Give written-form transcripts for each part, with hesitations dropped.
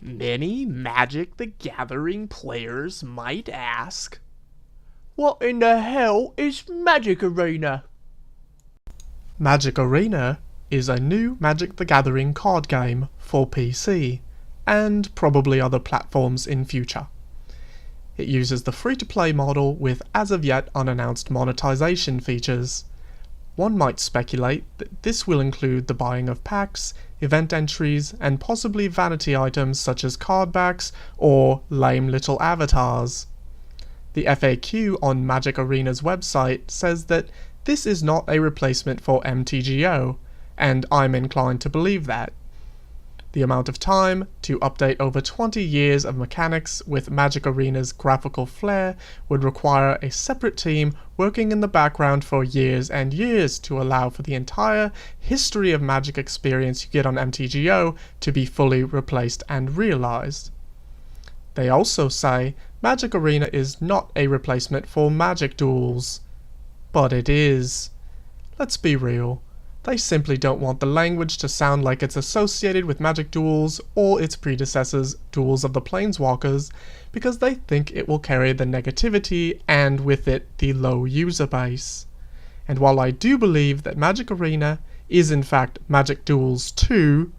Many Magic the Gathering players might ask, what in the hell is Magic Arena? Magic Arena is a new Magic the Gathering card game for PC, and probably other platforms in future. It uses the free-to-play model with as of yet unannounced monetization features. One might speculate that this will include the buying of packs, event entries, and possibly vanity items such as card backs or lame little avatars. The FAQ on Magic Arena's website says that this is not a replacement for MTGO, and I'm inclined to believe that. The amount of time to update over 20 years of mechanics with Magic Arena's graphical flair would require a separate team working in the background for years and years to allow for the entire history of Magic experience you get on MTGO to be fully replaced and realized. They also say Magic Arena is not a replacement for Magic Duels. But it is. Let's be real. They simply don't want the language to sound like it's associated with Magic Duels or its predecessors, Duels of the Planeswalkers, because they think it will carry the negativity and with it the low user base. And while I do believe that Magic Arena is in fact Magic Duels 2,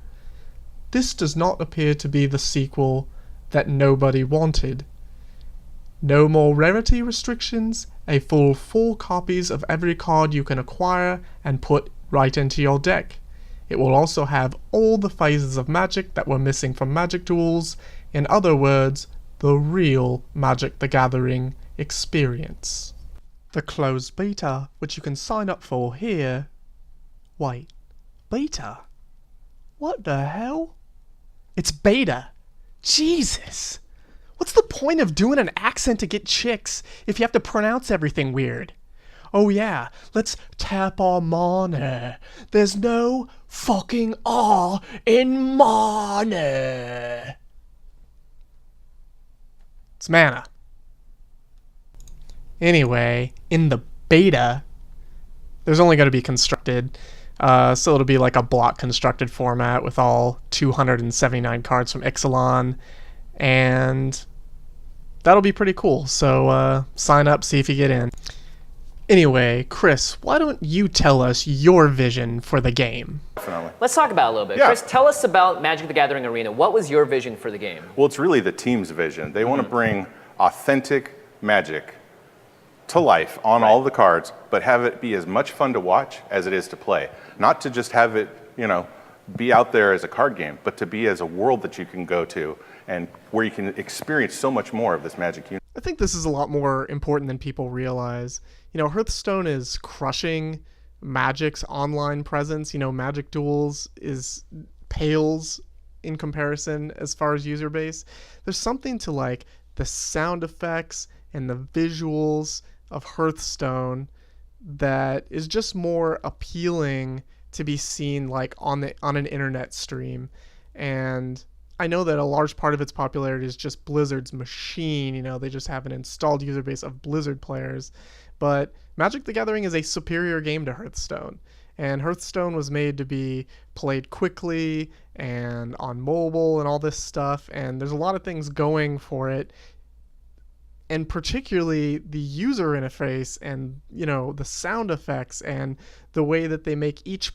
this does not appear to be the sequel that nobody wanted. No more rarity restrictions, a full 4 copies of every card you can acquire and put right into your deck. It will also have all the phases of Magic that were missing from Magic Duels, in other words, the real Magic the Gathering experience. The closed beta, which you can sign up for here... Wait, beta? What the hell? It's beta! Jesus! What's the point of doing an accent to get chicks if you have to pronounce everything weird? Oh yeah, let's tap our money. There's no fucking R in money. It's mana. Anyway, in the beta, there's only going to be constructed, so it'll be like a block constructed format with all 279 cards from Ixalan, and that'll be pretty cool. So sign up, see if you get in. Anyway, Chris, why don't you tell us your vision for the game? Definitely. Let's talk about it a little bit. Yeah. Chris, tell us about Magic the Gathering Arena. What was your vision for the game? Well, it's really the team's vision. They want to bring authentic Magic to life on all the cards, but have it be as much fun to watch as it is to play. Not to just have it, be out there as a card game, but to be as a world that you can go to and where you can experience so much more of this Magic universe. I think this is a lot more important than people realize. Hearthstone is crushing Magic's online presence. Magic Duels pales in comparison as far as user base. There's something to like the sound effects and the visuals of Hearthstone that is just more appealing to be seen like on an internet stream. And I know that a large part of its popularity is just Blizzard's machine. They just have an installed user base of Blizzard players. But Magic the Gathering is a superior game to Hearthstone. And Hearthstone was made to be played quickly and on mobile and all this stuff. And there's a lot of things going for it. And particularly the user interface and, the sound effects and the way that they make each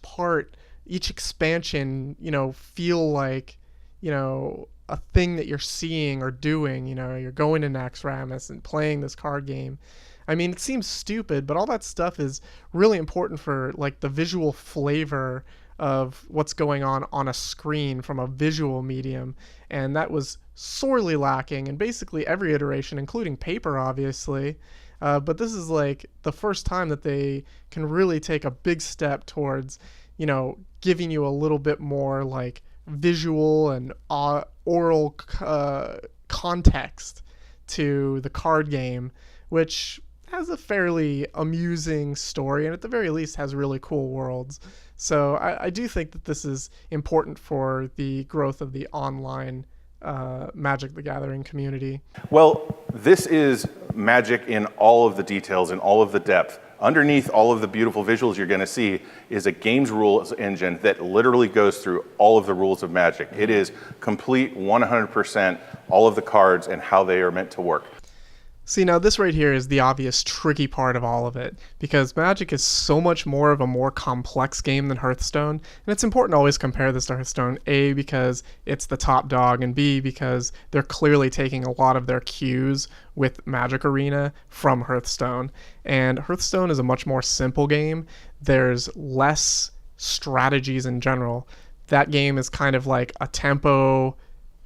expansion, feel like, a thing that you're seeing or doing. You're going to Naxxramas and playing this card game. I mean, it seems stupid, but all that stuff is really important for like the visual flavor of what's going on a screen from a visual medium, and that was sorely lacking in basically every iteration, including paper, obviously. But this is like the first time that they can really take a big step towards, giving you a little bit more like visual and oral context to the card game, which has a fairly amusing story and at the very least has really cool worlds. So I do think that this is important for the growth of the online Magic the Gathering community. Well, this is Magic in all of the details and all of the depth underneath all of the beautiful visuals you're going to see is a games rules engine that literally goes through all of the rules of Magic. It is complete 100% all of the cards and how they are meant to work. See, now this right here is the obvious tricky part of all of it, because Magic is so much more of a more complex game than Hearthstone, and it's important to always compare this to Hearthstone, A, because it's the top dog, and B, because they're clearly taking a lot of their cues with Magic Arena from Hearthstone, and Hearthstone is a much more simple game. There's less strategies in general. That game is kind of like a tempo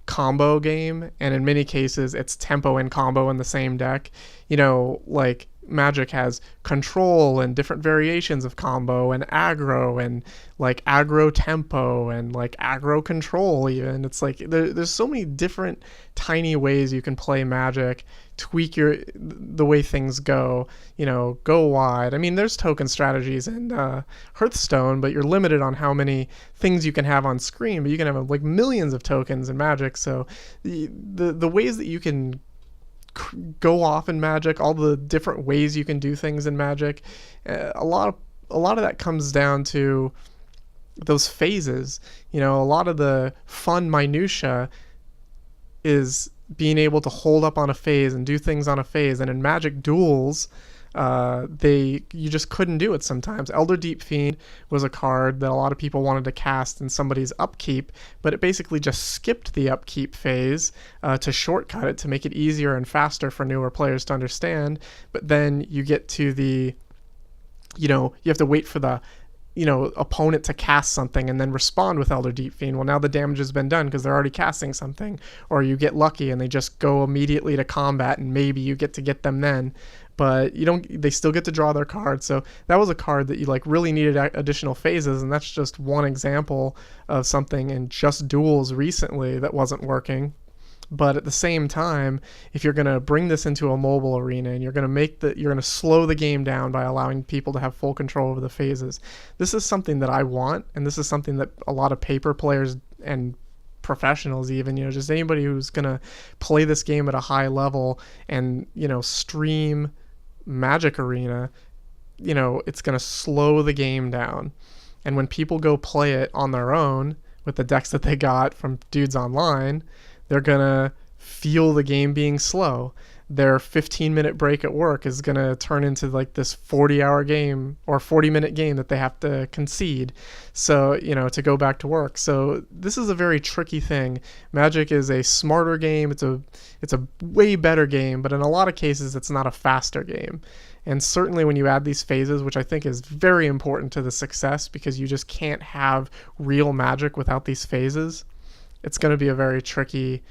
combo game, and in many cases it's tempo and combo in the same deck. You know, like Magic has control and different variations of combo and aggro and like aggro tempo and like aggro control even. It's like there's so many different tiny ways you can play Magic, tweak the way things go, you know, go wide. I mean, there's token strategies in Hearthstone, but you're limited on how many things you can have on screen, but you can have like millions of tokens in Magic. So the ways that you can go off in Magic, all the different ways you can do things in Magic, a lot of that comes down to those phases. You know, a lot of the fun minutia is being able to hold up on a phase and do things on a phase. And in Magic duels, you just couldn't do it sometimes. Elder Deep Fiend was a card that a lot of people wanted to cast in somebody's upkeep, but it basically just skipped the upkeep phase to shortcut it, to make it easier and faster for newer players to understand. But then you get to the, you know, you have to wait for the, you know, opponent to cast something and then respond with Elder Deep Fiend. Well, now the damage has been done because they're already casting something. Or you get lucky and they just go immediately to combat, and maybe you get to get them then. But you don't. They still get to draw their card. So that was a card that you like really needed additional phases, and that's just one example of something in just duels recently that wasn't working. But at the same time, if you're going to bring this into a mobile arena and you're going to slow the game down by allowing people to have full control over the phases, this is something that I want, and this is something that a lot of paper players and professionals, even, you know, just anybody who's going to play this game at a high level and, you know, stream Magic Arena, you know, it's going to slow the game down. And when people go play it on their own with the decks that they got from dudes online, they're going to feel the game being slow. Their 15-minute break at work is going to turn into like this 40-hour game or 40-minute game that they have to concede, so, you know, to go back to work. So this is a very tricky thing. Magic is a smarter game. It's a way better game, but in a lot of cases it's not a faster game. And certainly when you add these phases, which I think is very important to the success, because you just can't have real Magic without these phases, it's going to be a very tricky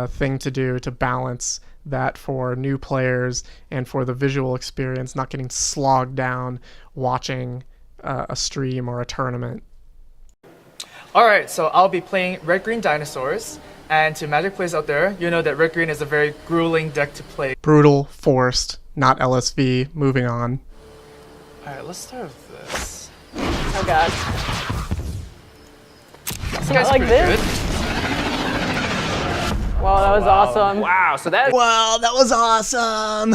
thing to do, to balance that for new players and for the visual experience, not getting slogged down watching a stream or a tournament. All right, so I'll be playing Red Green Dinosaurs, and to Magic players out there, you know that Red Green is a very grueling deck to play. Brutal, forced, not LSV. Moving on. All right, let's start with this. Oh god. This Not guy's like pretty this? good. Wow, that was awesome. Wow, so that Well, that was awesome.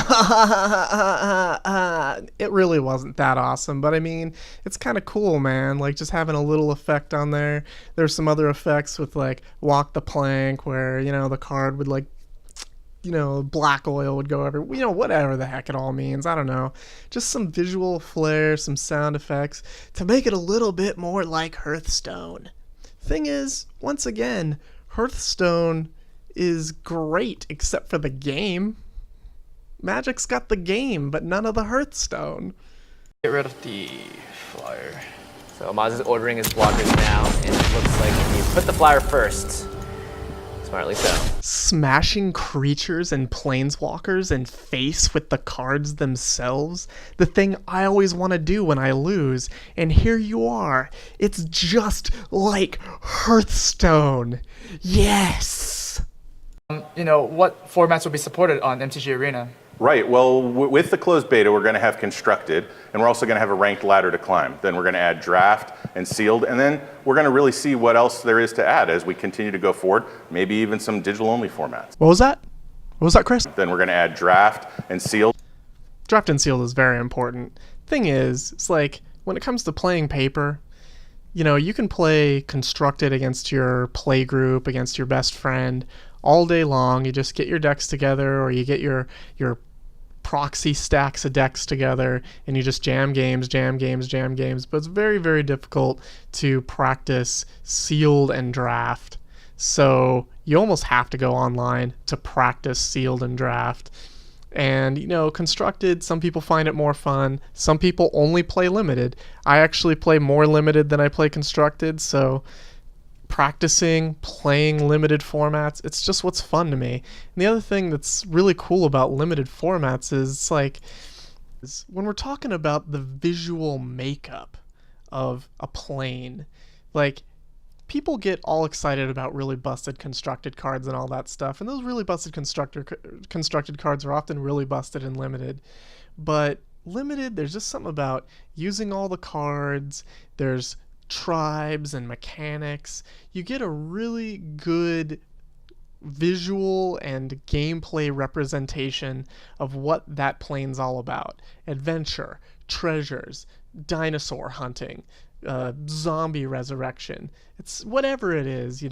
It really wasn't that awesome, but I mean, it's kind of cool, man. Like just having a little effect on there. There's some other effects with like Walk the Plank, where, you know, the card would like, you know, black oil would go everywhere. You know, whatever the heck it all means. I don't know. Just some visual flair, some sound effects to make it a little bit more like Hearthstone. Thing is, once again, Hearthstone is great except for the game. Magic's got the game, but none of the Hearthstone. Get rid of the flyer. So Maz is ordering his blockers now, and it looks like he put the flyer first. Smartly so. Smashing creatures and planeswalkers in face with the cards themselves. The thing I always want to do when I lose. And here you are. It's just like Hearthstone. Yes! You know, what formats will be supported on MTG Arena? Right. Well, with the closed beta, we're going to have constructed, and we're also going to have a ranked ladder to climb. Then we're going to add draft and sealed, and then we're going to really see what else there is to add as we continue to go forward, maybe even some digital-only formats. What was that? What was that, Chris? Then we're going to add draft and sealed. draft and sealed is very important. Thing is, it's like when it comes to playing paper, you can play constructed against your play group, against your best friend all day long. You just get your decks together, or you get your proxy stacks of decks together, and you just jam games. But it's very, very difficult to practice sealed and draft. So you almost have to go online to practice sealed and draft. And, constructed, some people find it more fun. Some people only play limited. I actually play more limited than I play constructed, so playing limited formats, it's just what's fun to me. And the other thing that's really cool about limited formats is when we're talking about the visual makeup of a plane, people get all excited about really busted constructed cards and all that stuff, and those really busted constructed cards are often really busted in limited. But limited, there's just something about using all the cards. There's tribes and mechanics. You get a really good visual and gameplay representation of what that plane's all about. Adventure, treasures, dinosaur hunting, zombie resurrection. It's whatever it is,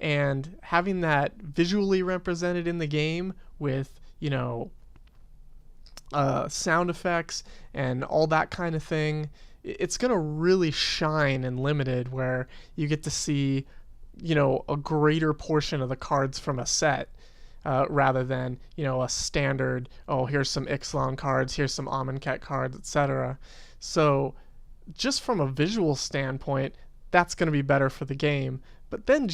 and having that visually represented in the game with, sound effects and all that kind of thing, it's going to really shine in limited, where you get to see, a greater portion of the cards from a set, rather than, a standard, here's some Ixalan cards, here's some Amonkhet cards, etc. So just from a visual standpoint, that's going to be better for the game. But then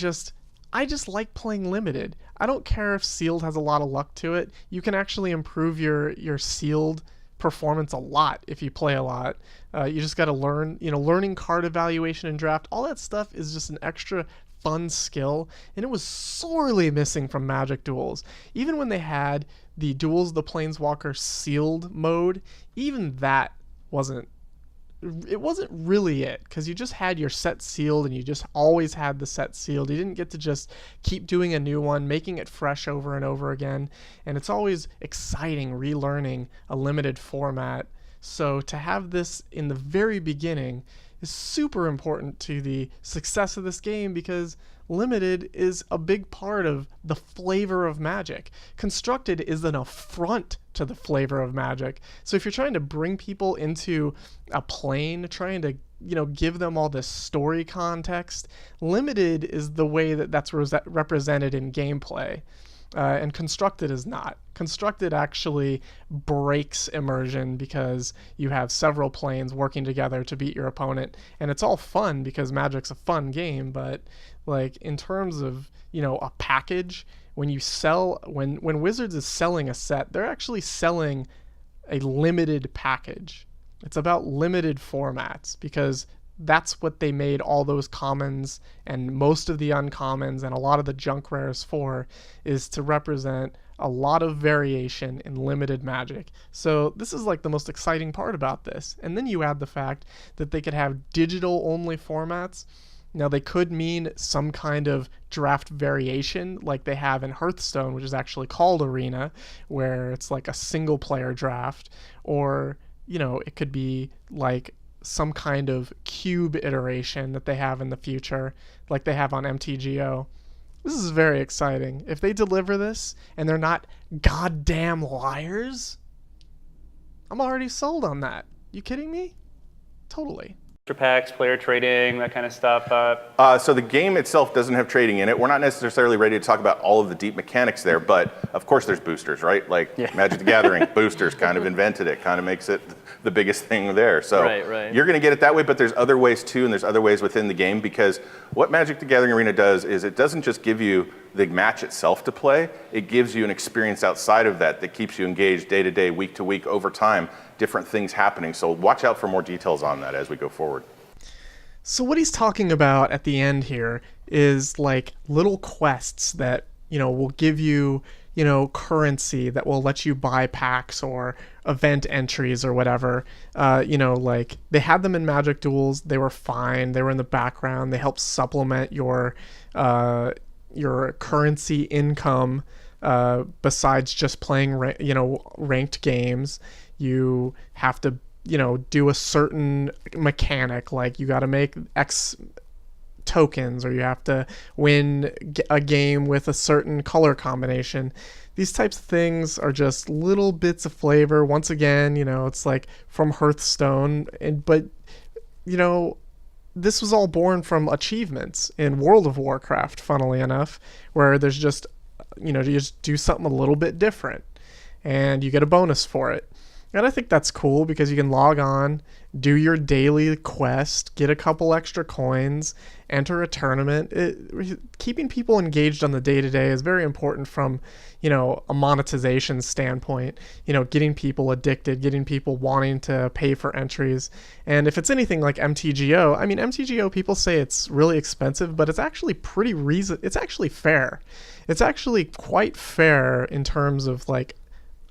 I just like playing limited. I don't care if sealed has a lot of luck to it. You can actually improve your sealed performance a lot if you play a lot. You just got to learn, learning card evaluation and draft. All that stuff is just an extra fun skill, and it was sorely missing from Magic Duels. Even when they had the Duels of the Planeswalker sealed mode, even that wasn't really it, because you just had your set sealed, and you just always had the set sealed. You didn't get to just keep doing a new one, making it fresh over and over again, and it's always exciting relearning a limited format. So to have this in the very beginning is super important to the success of this game, because limited is a big part of the flavor of Magic. Constructed is an affront to the flavor of Magic. So if you're trying to bring people into a plane, trying to give them all this story context, limited is the way that's represented in gameplay. And constructed is not. Constructed actually breaks immersion, because you have several planes working together to beat your opponent, and it's all fun because Magic's a fun game. But in terms of a package, when Wizards is selling a set, they're actually selling a limited package. It's about limited formats, because that's what they made all those commons and most of the uncommons and a lot of the junk rares for, is to represent a lot of variation in limited Magic. So this is the most exciting part about this. And then you add the fact that they could have digital only formats. Now they could mean some kind of draft variation like they have in Hearthstone, which is actually called Arena, where it's a single player draft, or it could be some kind of cube iteration that they have in the future, like they have on MTGO. This is very exciting. If they deliver this and they're not goddamn liars, I'm already sold on that. You kidding me? Totally. Packs, player trading, that kind of stuff. So the game itself doesn't have trading in it. We're not necessarily ready to talk about all of the deep mechanics there, but of course there's boosters, right? Magic the Gathering, boosters kind of invented it, kind of makes it the biggest thing there. So Right. You're going to get it that way, but there's other ways too, and there's other ways within the game, because what Magic the Gathering Arena does is it doesn't just give you the match itself to play, it gives you an experience outside of that keeps you engaged day to day, week to week, over time, different things happening. So watch out for more details on that as we go forward. So what he's talking about at the end here is little quests that, will give you, currency that will let you buy packs or event entries or whatever. They had them in Magic Duels. They were fine. They were in the background. They helped supplement your currency income. besides just playing ranked games. You have to do a certain mechanic, like you got to make X tokens, or you have to win a game with a certain color combination. These types of things are just little bits of flavor. Once again, it's like from Hearthstone, but this was all born from achievements in World of Warcraft, funnily enough, where there's just you just do something a little bit different and you get a bonus for it. And I think that's cool because you can log on, do your daily quest, get a couple extra coins, enter a tournament. Keeping people engaged on the day-to-day is very important from, a monetization standpoint, getting people addicted, getting people wanting to pay for entries. And if it's anything like MTGO, MTGO, people say it's really expensive, but it's actually it's actually fair. It's actually quite fair in terms of like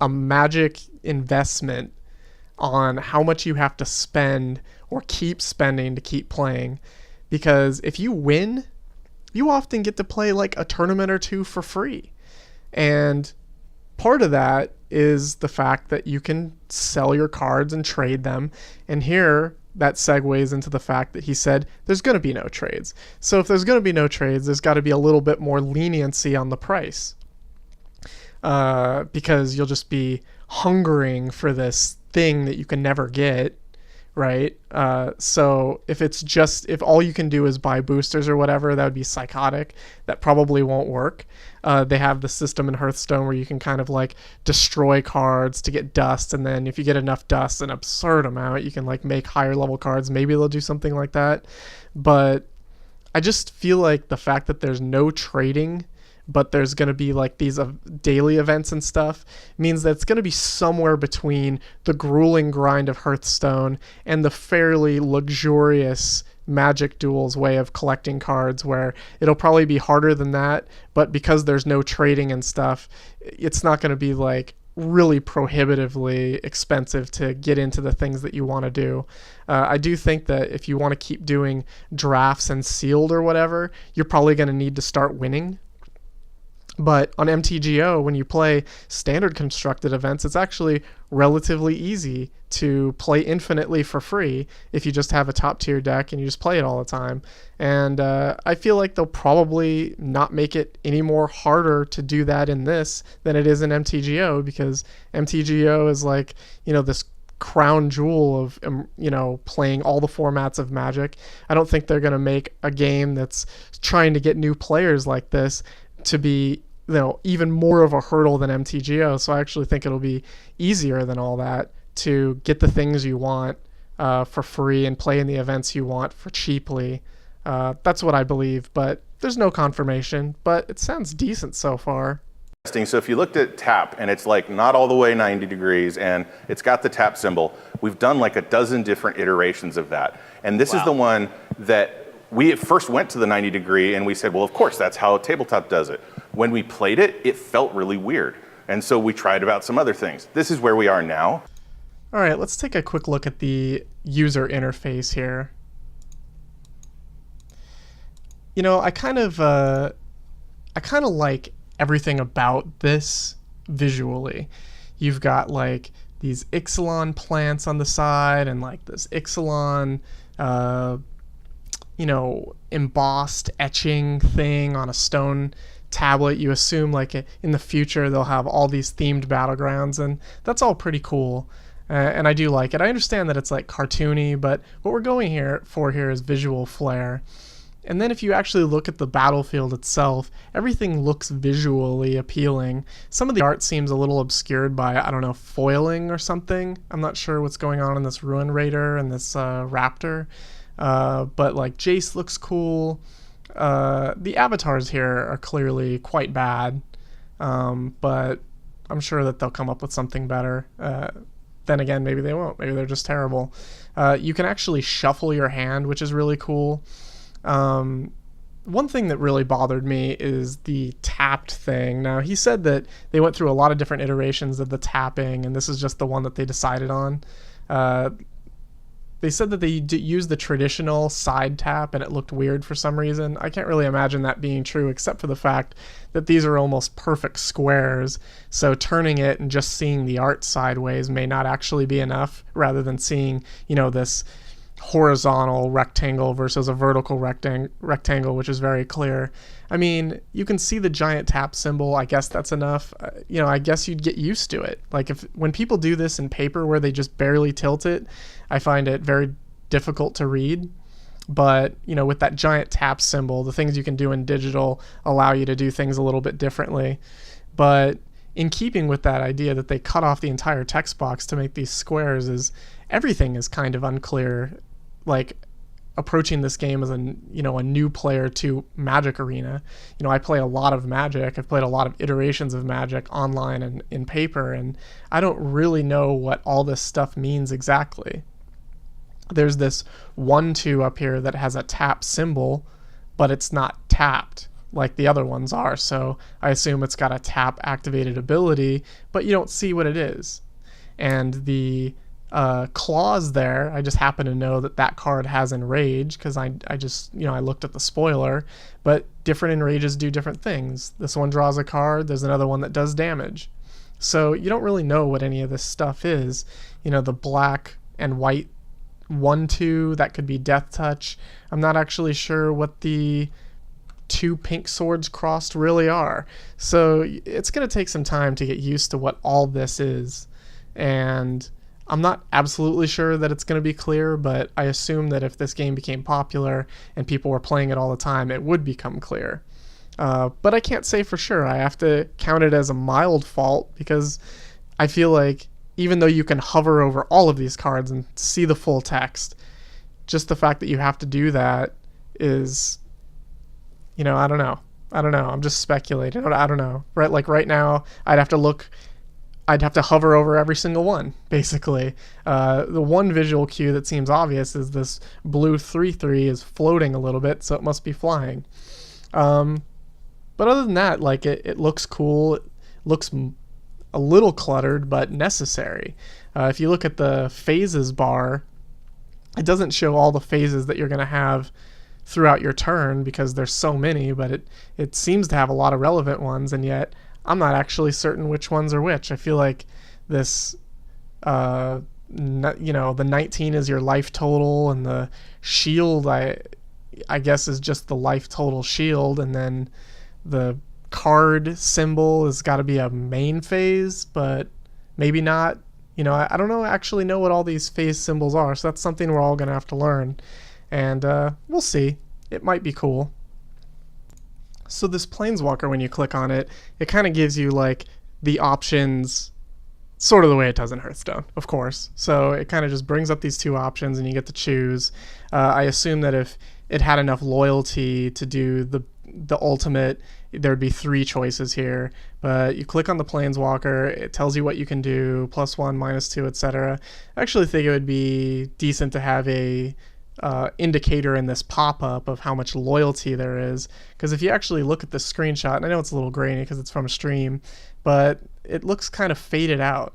a Magic investment on how much you have to spend or keep spending to keep playing. Because if you win, you often get to play like a tournament or two for free. And part of that is the fact that you can sell your cards and trade them. And here that segues into the fact that he said there's going to be no trades. So if there's going to be no trades, there's got to be a little bit more leniency on the price. Because you'll just be hungering for this thing that you can never get, right? So if all you can do is buy boosters or whatever, that would be psychotic. That probably won't work. They have the system in Hearthstone where you can kind of like destroy cards to get dust, and then if you get enough dust, an absurd amount, you can like make higher level cards. Maybe they'll do something like that. But I just feel like the fact that there's no trading, but there's going to be like these daily events and stuff, means that it's going to be somewhere between the grueling grind of Hearthstone and the fairly luxurious Magic Duels way of collecting cards, where it'll probably be harder than that, but because there's no trading and stuff, it's not going to be like really prohibitively expensive to get into the things that you want to do. I do think that if you want to keep doing drafts and sealed or whatever, you're probably going to need to start winning. But on MTGO, when you play standard constructed events, it's actually relatively easy to play infinitely for free if you just have a top tier deck and you just play it all the time. And I feel like they'll probably not make it any more harder to do that in this than it is in MTGO, because MTGO is like, this crown jewel of, playing all the formats of Magic. I don't think they're going to make a game that's trying to get new players like this to be even more of a hurdle than MTGO. So I actually think it'll be easier than all that to get the things you want for free and play in the events you want for cheaply. That's what I believe, but there's no confirmation, but it sounds decent so far. So if you looked at tap and it's like not all the way 90 degrees and it's got the tap symbol, we've done like a dozen different iterations of that. And this is the one that we first went to the 90 degree and we said, well, of course, that's how tabletop does it. When we played it, it felt really weird. And so we tried about some other things. This is where we are now. All right, let's take a quick look at the user interface here. I kind of like everything about this visually. You've got like these Ixalan plants on the side and like this Ixalan embossed etching thing on a stone tablet. You assume like in the future they'll have all these themed battlegrounds, and that's all pretty cool. And I do like it. I understand that it's like cartoony, but what we're going here is visual flair. And then if you actually look at the battlefield itself, everything looks visually appealing. Some of the art seems a little obscured by, I don't know, foiling or something. I'm not sure what's going on in this Ruin Raider and this Raptor. But like Jace looks cool. The avatars here are clearly quite bad, but I'm sure that they'll come up with something better. Then again, maybe they won't. Maybe they're just terrible. You can actually shuffle your hand, which is really cool. One thing that really bothered me is the tapped thing. Now, he said that they went through a lot of different iterations of the tapping, and this is just the one that they decided on. They said that they used the traditional side tap and it looked weird for some reason. I can't really imagine that being true, except for the fact that these are almost perfect squares. So turning it and just seeing the art sideways may not actually be enough, rather than seeing, this horizontal rectangle versus a vertical rectangle, which is very clear. I mean, you can see the giant tap symbol. I guess that's enough. I guess you'd get used to it. Like when people do this in paper where they just barely tilt it, I find it very difficult to read. But, with that giant tap symbol, the things you can do in digital allow you to do things a little bit differently. But in keeping with that idea that they cut off the entire text box to make these squares, everything is kind of unclear. Like approaching this game as a new player to Magic Arena. I play a lot of Magic. I've played a lot of iterations of Magic online and in paper, and I don't really know what all this stuff means exactly. There's this 1/2 up here that has a tap symbol, but it's not tapped like the other ones are. So I assume it's got a tap activated ability, but you don't see what it is. And the clause there, I just happen to know that card has Enrage because I just I looked at the spoiler, but different Enrages do different things. This one draws a card, there's another one that does damage. So you don't really know what any of this stuff is. The black and white 1/2, that could be Death Touch. I'm not actually sure what the 2 pink swords crossed really are. So it's going to take some time to get used to what all this is. And I'm not absolutely sure that it's going to be clear, but I assume that if this game became popular and people were playing it all the time, it would become clear. But I can't say for sure. I have to count it as a mild fault because I feel like even though you can hover over all of these cards and see the full text, just the fact that you have to do that is, I don't know. I'm just speculating. I don't know. Right? Like right now, I'd have to hover over every single one, basically. The one visual cue that seems obvious is this blue 3/3 is floating a little bit, so it must be flying. But other than that, like it looks cool. It looks a little cluttered, but necessary. If you look at the phases bar, it doesn't show all the phases that you're going to have throughout your turn because there's so many, but it seems to have a lot of relevant ones, and yet I'm not actually certain which ones are which. I feel like this, the 19 is your life total, and the shield, I guess, is just the life total shield, and then the card symbol has got to be a main phase, but maybe not. I don't actually know what all these phase symbols are, so that's something we're all going to have to learn, and we'll see. It might be cool. So this Planeswalker, when you click on it, it kind of gives you like the options sort of the way it does in Hearthstone, of course. So it kind of just brings up these 2 options and you get to choose. I assume that if it had enough loyalty to do the ultimate, there'd be 3 choices here. But you click on the Planeswalker, it tells you what you can do, +1, -2, etc. I actually think it would be decent to have a indicator in this pop-up of how much loyalty there is, because if you actually look at the screenshot, and I know it's a little grainy because it's from a stream, but it looks kind of faded out,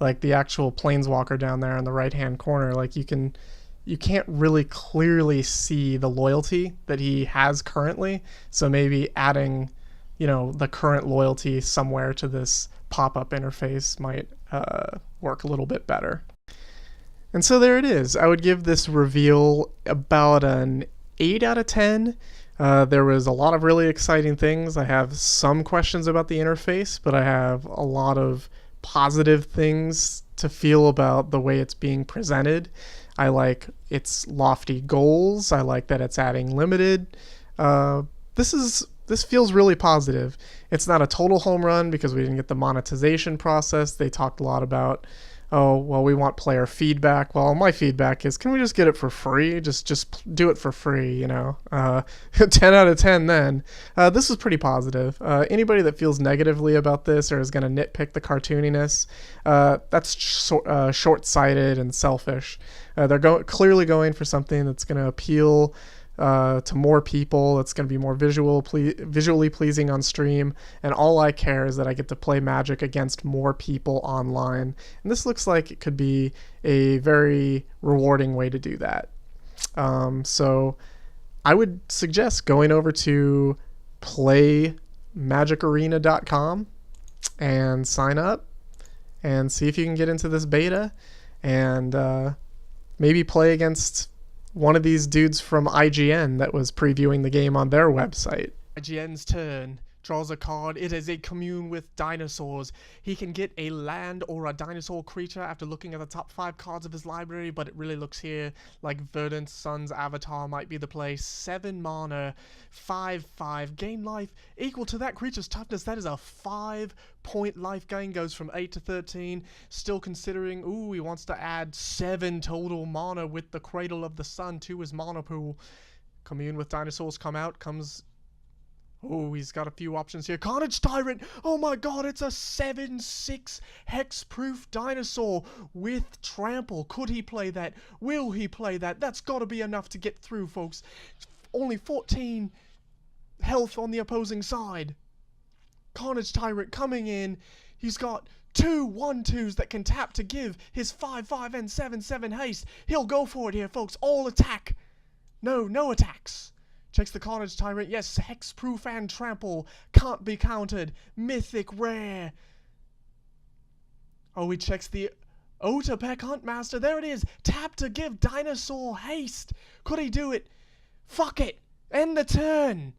like the actual Planeswalker down there in the right hand corner. Like you can't really clearly see the loyalty that he has currently, so maybe adding the current loyalty somewhere to this pop-up interface might work a little bit better. And so there it is. I would give this reveal about an 8 out of 10. There was a lot of really exciting things. I have some questions about the interface, but I have a lot of positive things to feel about the way it's being presented. I like its lofty goals. I like that it's adding limited. This feels really positive. It's not a total home run because we didn't get the monetization process. They talked a lot about, oh, well, we want player feedback. Well, my feedback is, can we just get it for free? Just do it for free, 10 out of 10 then. This was pretty positive. Anybody that feels negatively about this or is going to nitpick the cartooniness, that's short-sighted and selfish. They're clearly going for something that's going to appeal to more people. It's going to be more visually pleasing on stream. And all I care is that I get to play Magic against more people online. And this looks like it could be a very rewarding way to do that. So I would suggest going over to playmagicarena.com and sign up and see if you can get into this beta and maybe play against one of these dudes from IGN that was previewing the game on their website. IGN's turn. Draws a card. It is a commune with dinosaurs. He can get a land or a dinosaur creature after looking at the top 5 cards of his library, but it really looks here like Verdant Sun's Avatar might be the play. 7 mana, 5/5, gain life equal to that creature's toughness. That is a 5-point life gain, goes from 8 to 13. Still considering, ooh, he wants to add 7 total mana with the Cradle of the Sun to his mana pool. Commune with dinosaurs comes. Oh, he's got a few options here. Carnage Tyrant! Oh my god, it's a 7/6 hex-proof dinosaur with trample. Could he play that? Will he play that? That's gotta be enough to get through, folks. Only 14 health on the opposing side. Carnage Tyrant coming in. He's got 2 1/2s that can tap to give his 5/5 and 7/7 haste. He'll go for it here, folks. All attack. No attacks. Checks the Carnage Tyrant. Yes, hexproof and trample. Can't be countered. Mythic rare. Oh, he checks the Otapek Huntmaster. There it is. Tap to give dinosaur haste. Could he do it? Fuck it. End the turn.